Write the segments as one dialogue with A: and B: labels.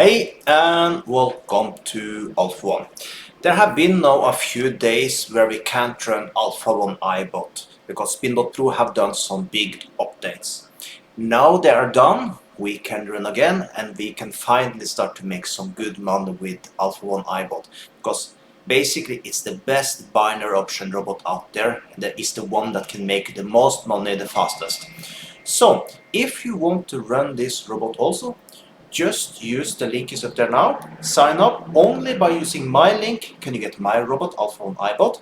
A: Hey and welcome to Alpha 1. There have been now a few days where we can't run Alpha 1 iBot because Spin.pro have done some big updates. Now they are done, we can run again and we can finally start to make some good money with Alpha 1 iBot because basically it's the best binary option robot out there and that is the one that can make the most money the fastest. So if you want to run this robot also, just use the link is up there now. Sign up. Only by using my link can you get my robot Alpha 1 iBot.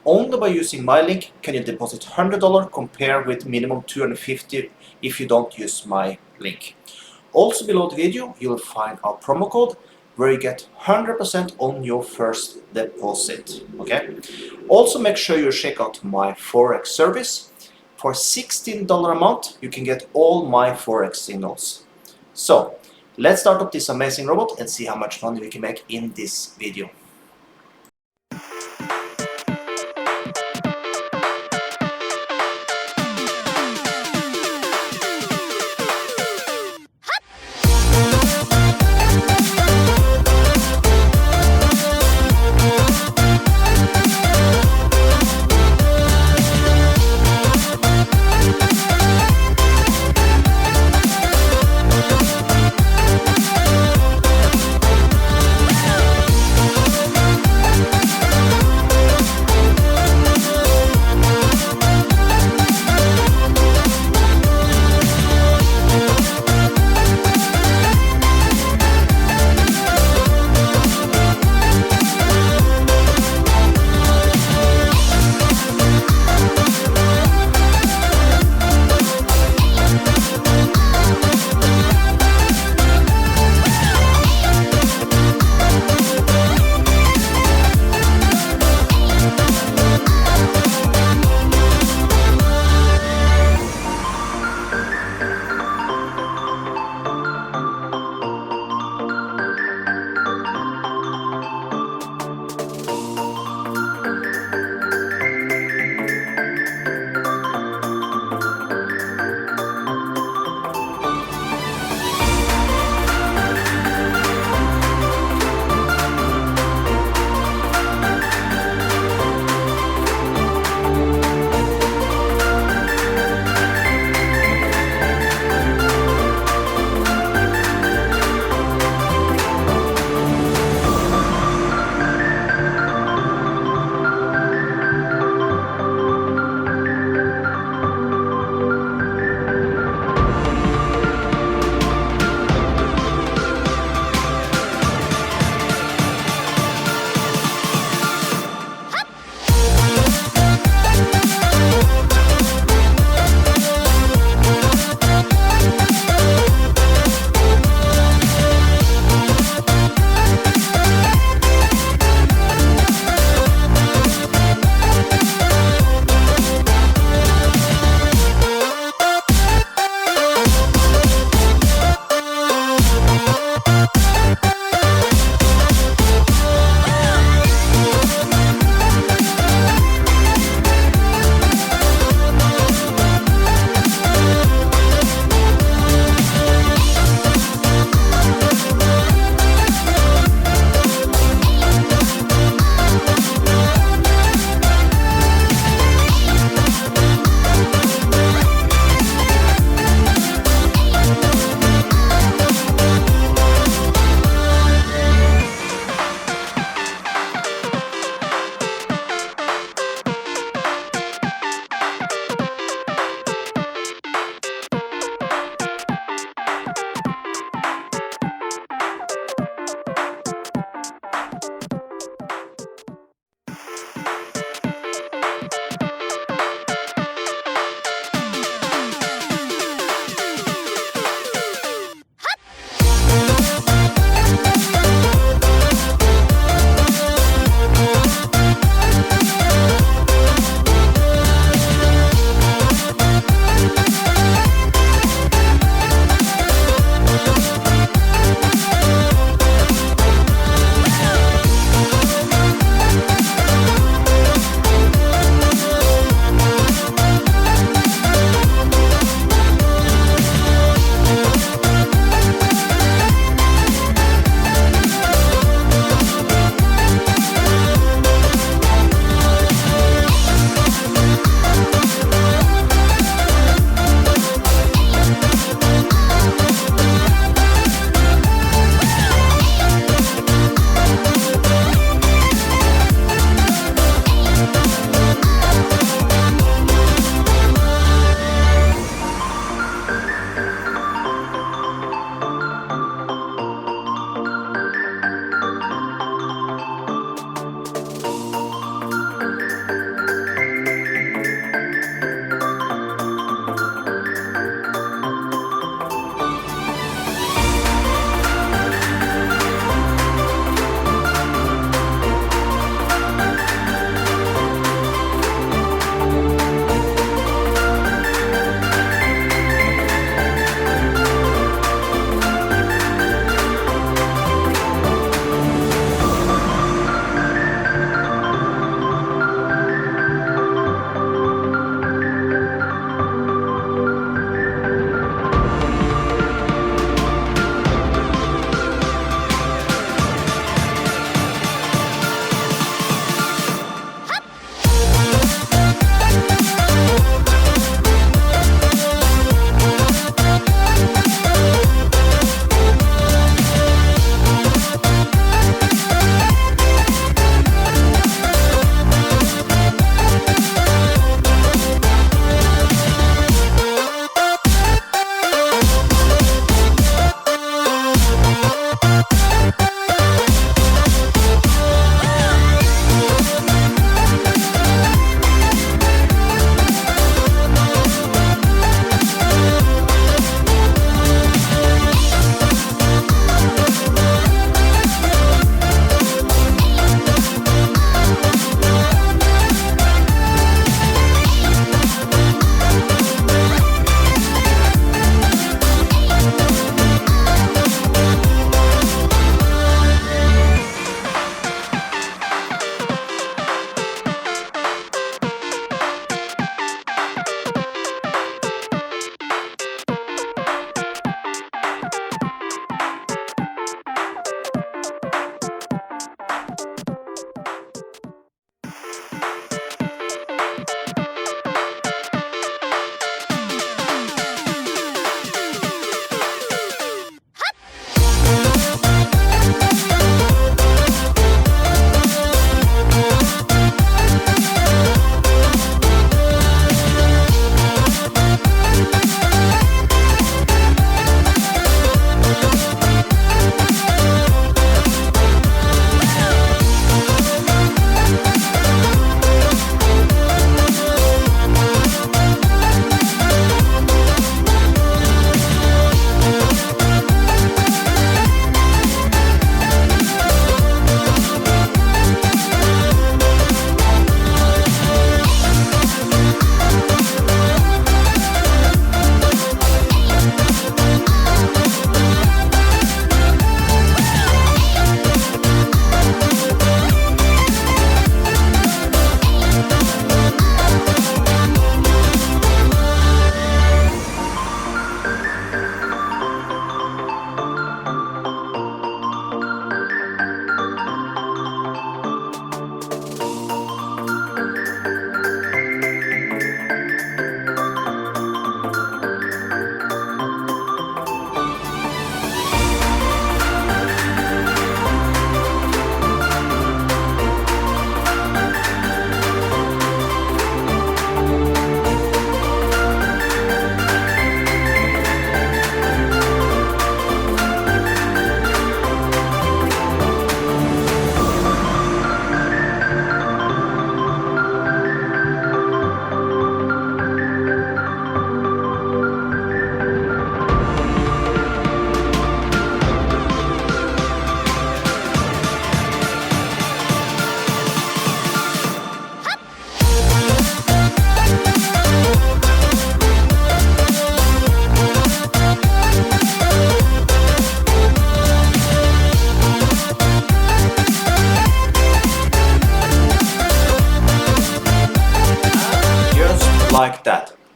A: Only by using my link can you deposit $100 compared with minimum $250 if you don't use my link. Also below the video you'll find our promo code where you get 100% on your first deposit. Okay? Also make sure you check out my Forex service. For $16 a month you can get all my Forex signals. So let's start up this amazing robot and see how much money we can make in this video.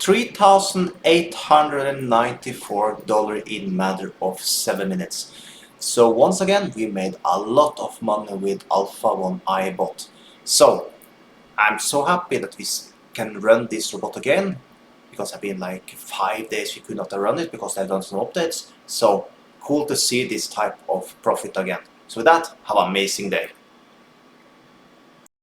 A: $3,894 in matter of 7 minutes. So once again, we made a lot of money with Alpha 1 iBot. So I'm so happy that we can run this robot again, because I've been like 5 days we could not run it because they've done some updates. So cool to see this type of profit again. So with that, have an amazing day.